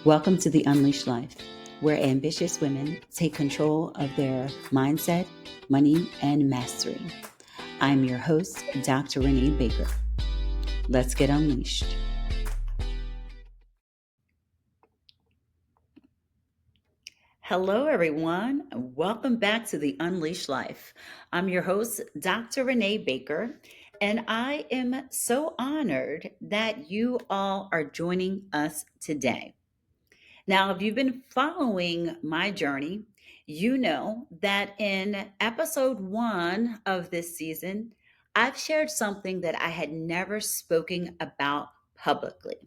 Welcome to the Unleashed Life, where ambitious women take control of their mindset, money, and mastery. I'm your host, Dr. Renée Baker. Let's get unleashed. Hello, everyone. Welcome back to the Unleashed Life. I'm your host, Dr. Renée Baker, and I am so honored that you all are joining us today. Now, if you've been following my journey, you know that in episode 1 of this season, I've shared something that I had never spoken about publicly,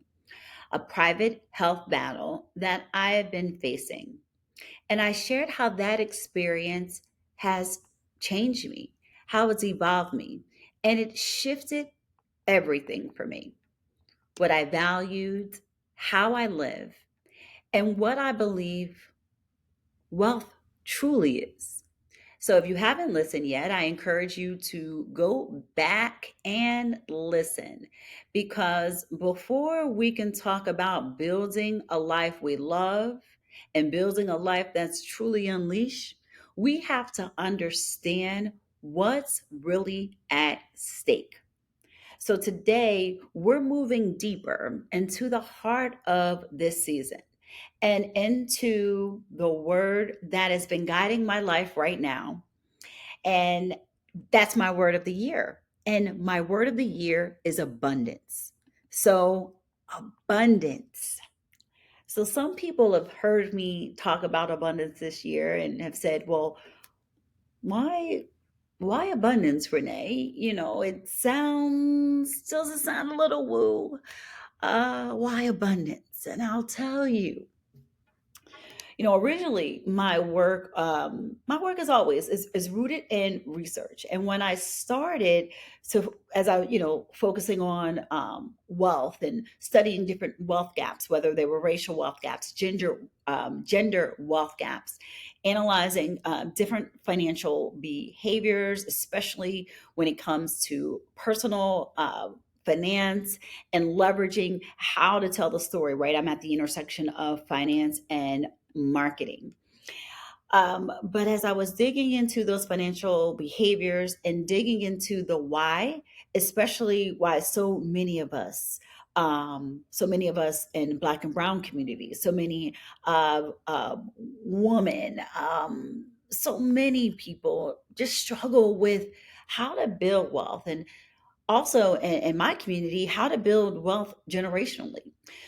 a private health battle that I have been facing. And I shared how that experience has changed me, how it's evolved me, and it shifted everything for me. What I valued, how I live, and what I believe wealth truly is. So if you haven't listened yet, I encourage you to go back and listen because before we can talk about building a life we love and building a life that's truly unleashed, we have to understand what's really at stake. So today, we're moving deeper into the heart of this season and into the word that has been guiding my life right now. And that's my word of the year. And my word of the year is abundance. So, abundance. So, some people have heard me talk about abundance this year and have said, well, why why abundance, Renee? It doesn't sound a little woo. Why abundance? And I'll tell you. Originally my work as always is rooted in research. And when I started as I, focusing on wealth and studying different wealth gaps, whether they were racial wealth gaps, gender wealth gaps, analyzing different financial behaviors, especially when it comes to personal finance and leveraging how to tell the story, right? I'm at the intersection of finance and marketing. But as I was digging into those financial behaviors and digging into the why, especially why so many of us in Black and Brown communities, so many women, so many people just struggle with how to build wealth and also in my community how to build wealth generationally.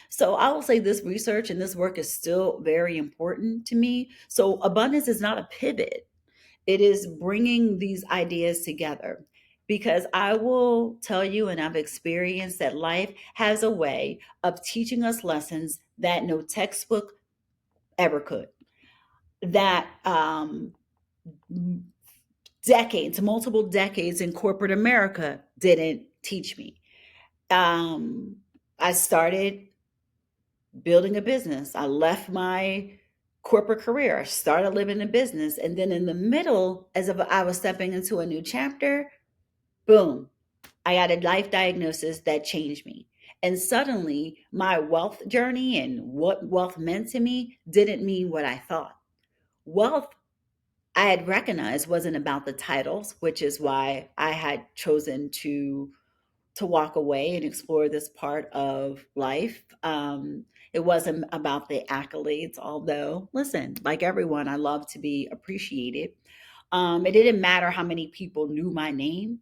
So I will say this research and this work is still very important to me. So abundance is not a pivot, it is bringing these ideas together, because I will tell you, and I've experienced, that life has a way of teaching us lessons that no textbook ever could, that multiple decades in corporate America didn't teach me. I started building a business. I left my corporate career. I started living in business. And then in the middle, as if I was stepping into a new chapter, boom, I got a life diagnosis that changed me. And suddenly my wealth journey and what wealth meant to me didn't mean what I thought. Wealth, I had recognized, wasn't about the titles, which is why I had chosen to walk away and explore this part of life. It wasn't about the accolades, although, listen, like everyone, I love to be appreciated. It didn't matter how many people knew my name.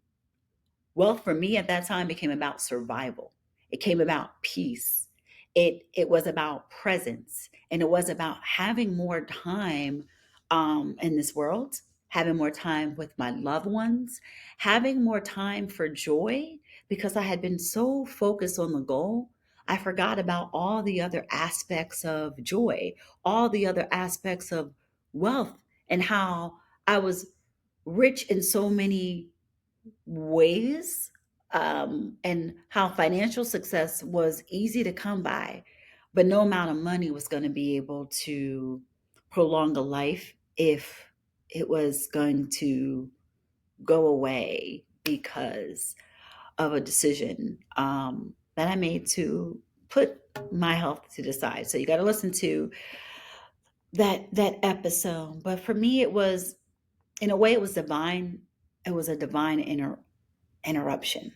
Wealth for me at that time became about survival. It came about peace. It was about presence, and it was about having more time in this world, having more time with my loved ones, having more time for joy, because I had been so focused on the goal. I forgot about all the other aspects of joy, all the other aspects of wealth, and how I was rich in so many ways, and how financial success was easy to come by, but no amount of money was going to be able to prolong a life if it was going to go away because of a decision that I made to put my health to the side. So you got to listen to that episode. But for me, it was, in a way, it was divine. It was a divine interruption.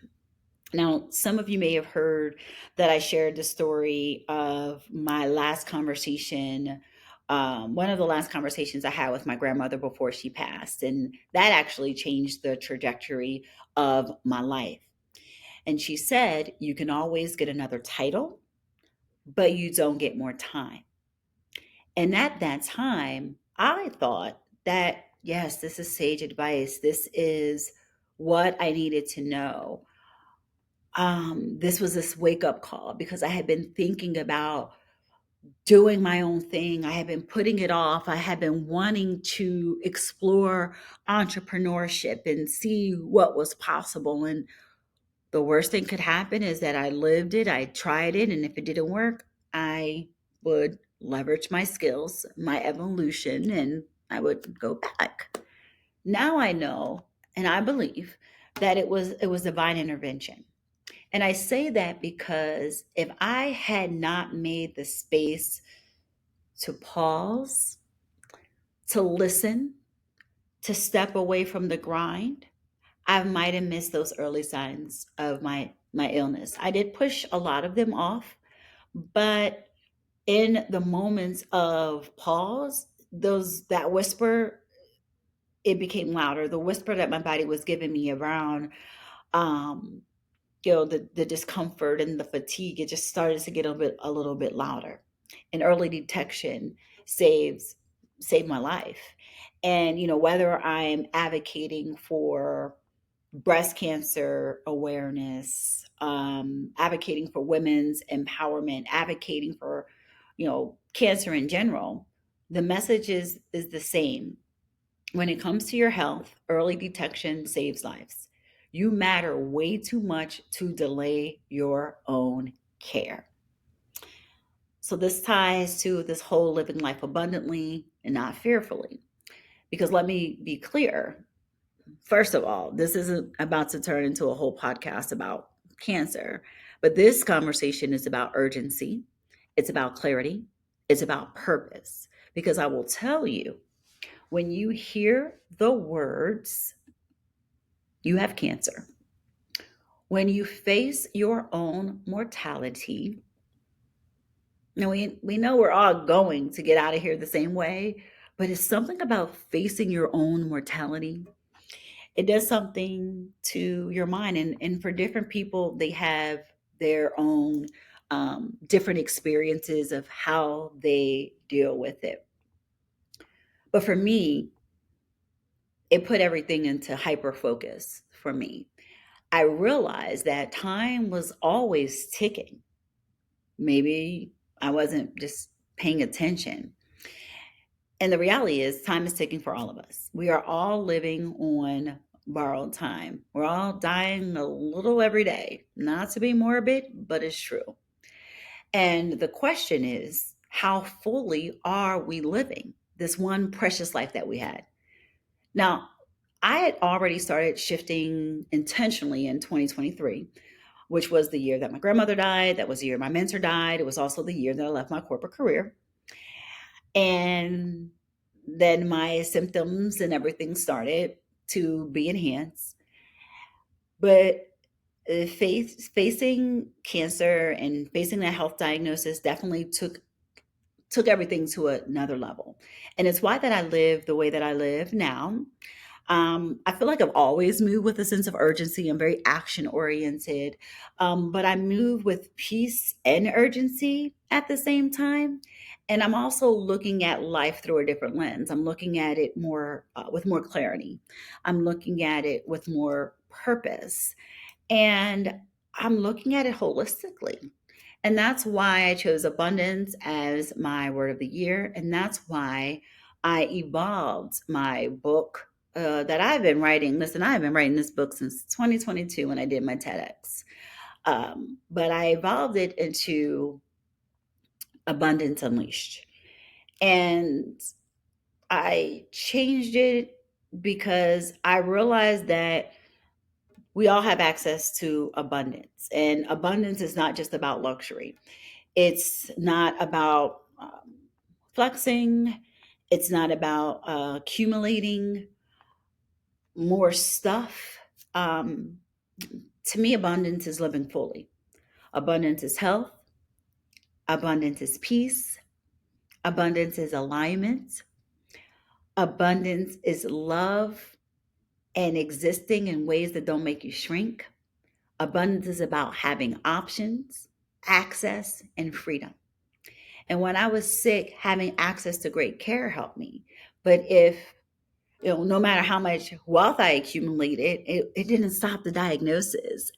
Now, some of you may have heard that I shared the story of my last conversation, one of the last conversations I had with my grandmother before she passed. And that actually changed the trajectory of my life. And she said, "You can always get another title, but you don't get more time." And at that time, I thought that, yes, this is sage advice. This is what I needed to know. This was this wake up call because I had been thinking about doing my own thing. I had been putting it off. I had been wanting to explore entrepreneurship and see what was possible. And the worst thing could happen is that I lived it, I tried it, and if it didn't work, I would leverage my skills, my evolution, and I would go back. Now I know and I believe that it was divine intervention. And I say that because if I had not made the space to pause, to listen, to step away from the grind, I might have missed those early signs of my illness. I did push a lot of them off, but in the moments of pause, those that whisper, it became louder. The whisper that my body was giving me around um the discomfort and the fatigue, it just started to get a little bit louder. And early detection saves saved my life. And whether I'm advocating for breast cancer awareness, advocating for women's empowerment, advocating for cancer in general, the message is the same. When it comes to your health, early detection saves lives. You matter way too much to delay your own care. So, this ties to this whole living life abundantly and not fearfully. Because let me be clear. First of all, this isn't about to turn into a whole podcast about cancer, but this conversation is about urgency, it's about clarity, it's about purpose. Because I will tell you, when you hear the words, "You have cancer," when you face your own mortality, now we know we're all going to get out of here the same way, but it's something about facing your own mortality. It does something to your mind. And for different people, they have their own different experiences of how they deal with it. But for me, it put everything into hyper focus for me. I realized that time was always ticking. Maybe I wasn't just paying attention. And the reality is, time is ticking for all of us. We are all living on borrowed time. We're all dying a little every day. Not to be morbid, but it's true. And the question is, how fully are we living this one precious life that we had? Now, I had already started shifting intentionally in 2023, which was the year that my grandmother died. That was the year my mentor died. It was also the year that I left my corporate career. And then my symptoms and everything started to be enhanced. But facing cancer and facing that health diagnosis definitely took everything to another level. And it's why that I live the way that I live now. I feel like I've always moved with a sense of urgency. I'm very action oriented, but I move with peace and urgency at the same time. And I'm also looking at life through a different lens. I'm looking at it more with more clarity. I'm looking at it with more purpose, and I'm looking at it holistically. And that's why I chose abundance as my word of the year. And that's why I evolved my book that I've been writing. Listen, I've been writing this book since 2022 when I did my TEDx. But I evolved it into Abundance Unleashed. And I changed it because I realized that we all have access to abundance, and abundance is not just about luxury. It's not about flexing. It's not about accumulating more stuff. Um, to me, abundance is living fully. Abundance is health. Abundance is peace. Abundance is alignment. Abundance is love and existing in ways that don't make you shrink. Abundance is about having options, access, and freedom. And when I was sick, having access to great care helped me. But if, no matter how much wealth I accumulated, it didn't stop the diagnosis.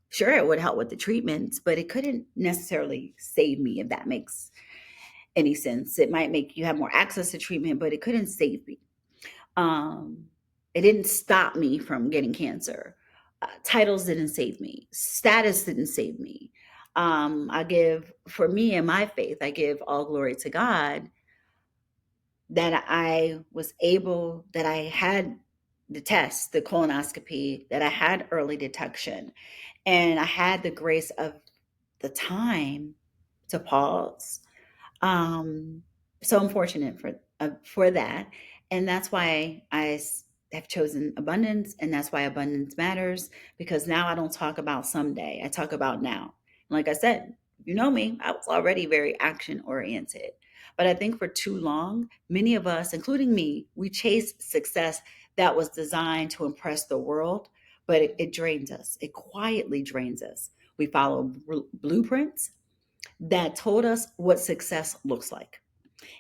Sure, it would help with the treatments, but it couldn't necessarily save me, if that makes any sense. It might make you have more access to treatment, but it couldn't save me. Um, it didn't stop me from getting cancer. Titles didn't save me. Status didn't save me. I give, for me and my faith, I give all glory to God that I was able, that I had the test, the colonoscopy, that I had early detection, and I had the grace of the time to pause. um, so I'm fortunate for that, and that's why have chosen abundance, and that's why abundance matters. Because now I don't talk about someday; I talk about now. And like I said, you know me; I was already very action oriented, but I think for too long, many of us, including me, we chase success that was designed to impress the world, but it drains us. It quietly drains us. We follow blueprints that told us what success looks like.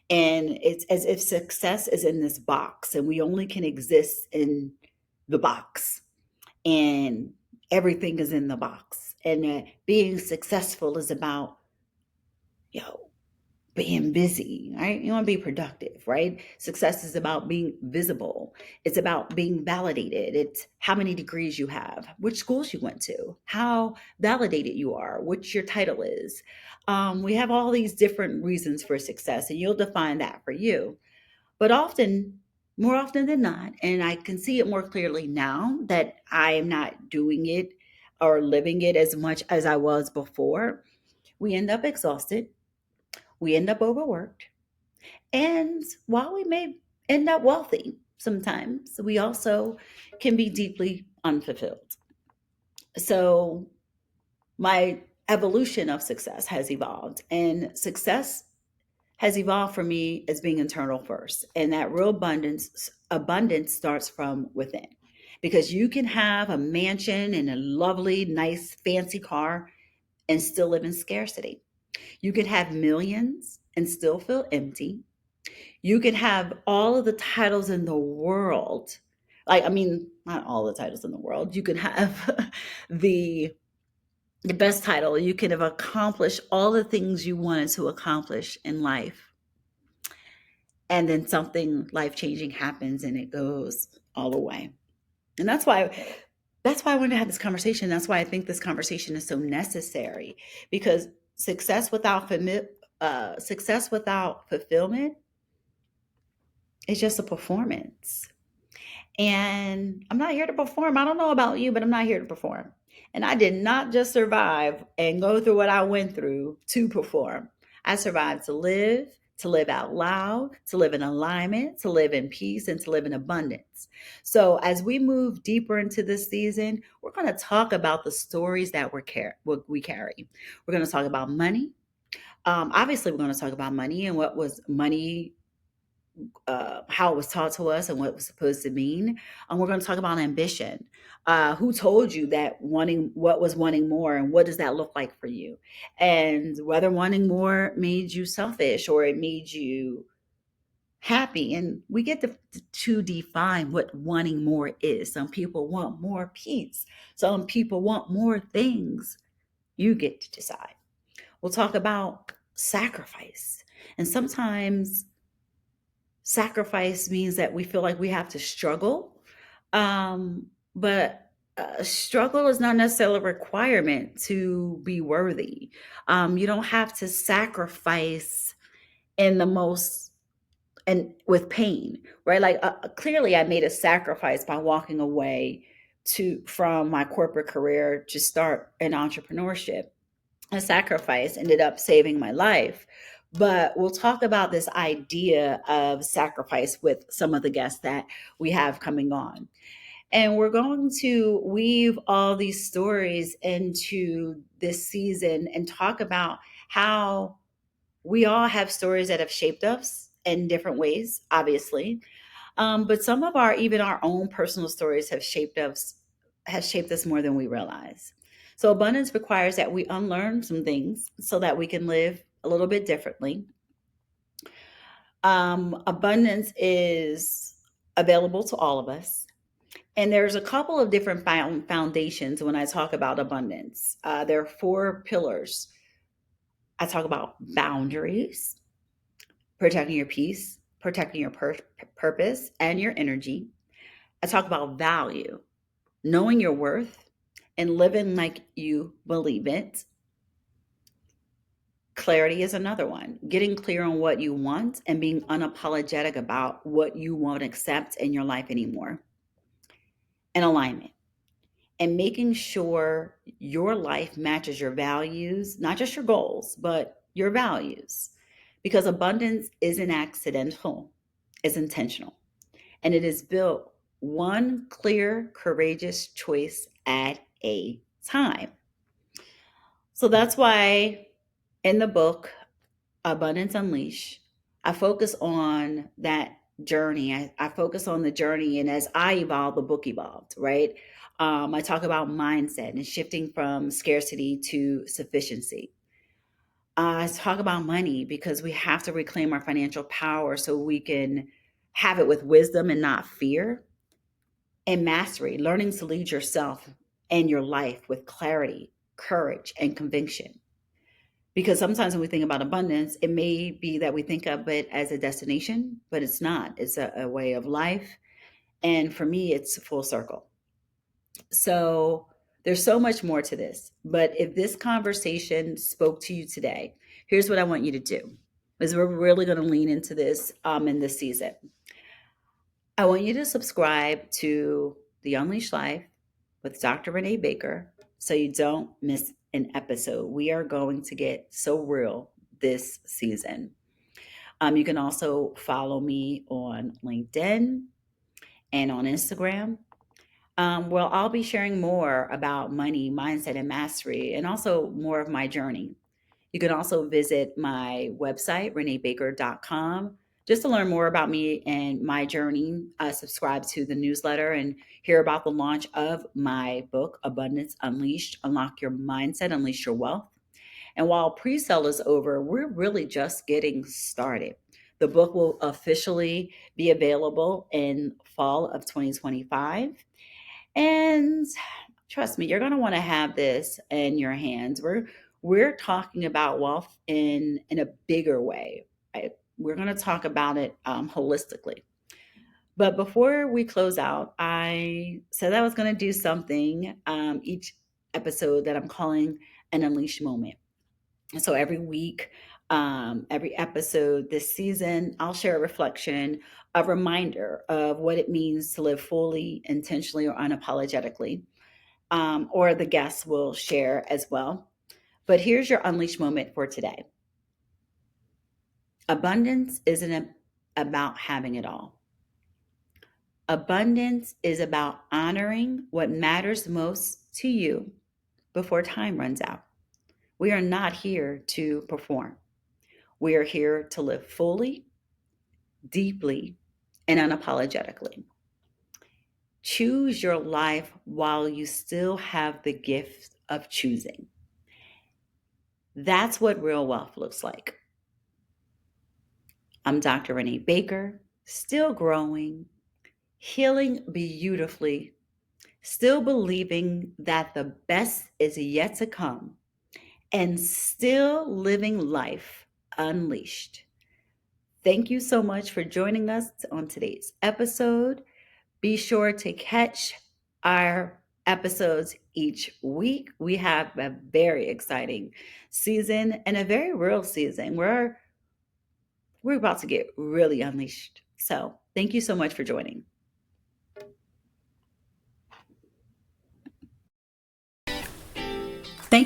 And it's as if success is in this box and we only can exist in the box, and everything is in the box. And being successful is about, you know, being busy, right? You want to be productive, right? Success is about being visible. It's about being validated. It's how many degrees you have, which schools you went to, how validated you are, what your title is. We have all these different reasons for success, and you'll define that for you. But often, more often than not, and I can see it more clearly now that I am not doing it or living it as much as I was before, we end up exhausted, we end up overworked, and while we may end up wealthy sometimes, we also can be deeply unfulfilled. So, my evolution of success has evolved, and success has evolved for me as being internal first. And that real abundance starts from within. Because you can have a mansion and a lovely, nice, fancy car and still live in scarcity. You could have millions and still feel empty. You can have all of the titles in the world. Like, I mean, not all the titles in the world. You can have the the best title. You can have accomplished all the things you wanted to accomplish in life. And then something life-changing happens and it goes all away. And that's why I wanted to have this conversation. That's why I think this conversation is so necessary, because success without fulfillment is just a performance. And I'm not here to perform. I don't know about you, but I'm not here to perform. And I did not just survive and go through what I went through to perform. I survived to live out loud, to live in alignment, to live in peace, and to live in abundance. So, as we move deeper into this season, we're going to talk about the stories that what we carry. We're going to talk about money. Obviously, we're going to talk about money and what was money, how it was taught to us and what it was supposed to mean. We're going to talk about ambition. Who told you that wanting more, and what does that look like for you? And whether wanting more made you selfish or it made you happy. And we get to define what wanting more is. Some people want more peace, some people want more things. You get to decide. We'll talk about sacrifice. And sometimes sacrifice means that we feel like we have to struggle. But struggle is not necessarily a requirement to be worthy. You don't have to sacrifice in the most, and with pain, right? Like clearly, I made a sacrifice by walking away to from my corporate career to start an entrepreneurship. A sacrifice ended up saving my life. But we'll talk about this idea of sacrifice with some of the guests that we have coming on. And we're going to weave all these stories into this season and talk about how we all have stories that have shaped us in different ways, obviously. But some of even our own personal stories have shaped us more than we realize. So abundance requires that we unlearn some things so that we can live a little bit differently. Abundance is available to all of us. And there's a couple of different foundations when I talk about abundance. There are four pillars. I talk about boundaries, protecting your peace, protecting your purpose and your energy. I talk about value, knowing your worth, and living like you believe it. Clarity is another one, getting clear on what you want and being unapologetic about what you won't accept in your life anymore. And alignment, and making sure your life matches your values, not just your goals, but your values. Because abundance isn't accidental, it's intentional. And it is built one clear, courageous choice at a time. So that's why in the book, Abundance Unleashed, I focus on that journey. I focus on the journey. And as I evolved, the book evolved, right? I talk about mindset and shifting from scarcity to sufficiency. I talk about money because we have to reclaim our financial power so we can have it with wisdom and not fear. And mastery, learning to lead yourself and your life with clarity, courage, and conviction. Because sometimes when we think about abundance, it may be that we think of it as a destination, but it's not. It's a way of life. And for me, it's full circle. So there's so much more to this. But if this conversation spoke to you today, here's what I want you to do. Is we're really going to lean into this in this season. I want you to subscribe to The Unleashed Life with Dr. Renee Baker so you don't miss an episode. We are going to get so real this season. You can also follow me on LinkedIn and on Instagram. Well, I'll be sharing more about money, mindset, and mastery, and also more of my journey. You can also visit my website, reneebaker.com, just to learn more about me and my journey. Subscribe to the newsletter and hear about the launch of my book, Abundance Unleashed: Unlock Your Mindset, Unleash Your Wealth. And while pre sale is over, we're really just getting started. The book will officially be available in fall of 2025. And trust me, you're going to want to have this in your hands. We're talking about wealth in a bigger way. Right? We're going to talk about it holistically. But before we close out, I said I was going to do something each episode that I'm calling an unleash moment. And so every week, every episode this season, I'll share a reflection, a reminder of what it means to live fully, intentionally, or unapologetically. Or the guests will share as well. But here's your unleash moment for today. Abundance isn't about having it all. Abundance is about honoring what matters most to you before time runs out. We are not here to perform. We are here to live fully, deeply, and unapologetically. Choose your life while you still have the gift of choosing. That's what real wealth looks like. I'm Dr. Renee Baker, still growing, healing beautifully, still believing that the best is yet to come, and still living life unleashed. Thank you so much for joining us on today's episode. Be sure to catch our episodes each week. We have a very exciting season and a very real season. We're about to get really unleashed. So, thank you so much for joining.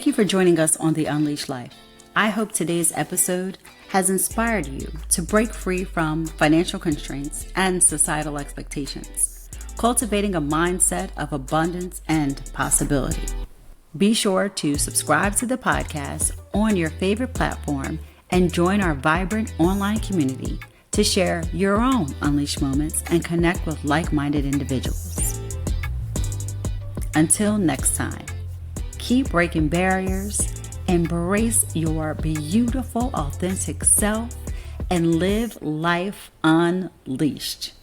Thank you for joining us on The Unleashed Life. I hope today's episode has inspired you to break free from financial constraints and societal expectations, cultivating a mindset of abundance and possibility. Be sure to subscribe to the podcast on your favorite platform and join our vibrant online community to share your own unleashed moments and connect with like-minded individuals. Until next time, keep breaking barriers, embrace your beautiful, authentic self, and live life unleashed.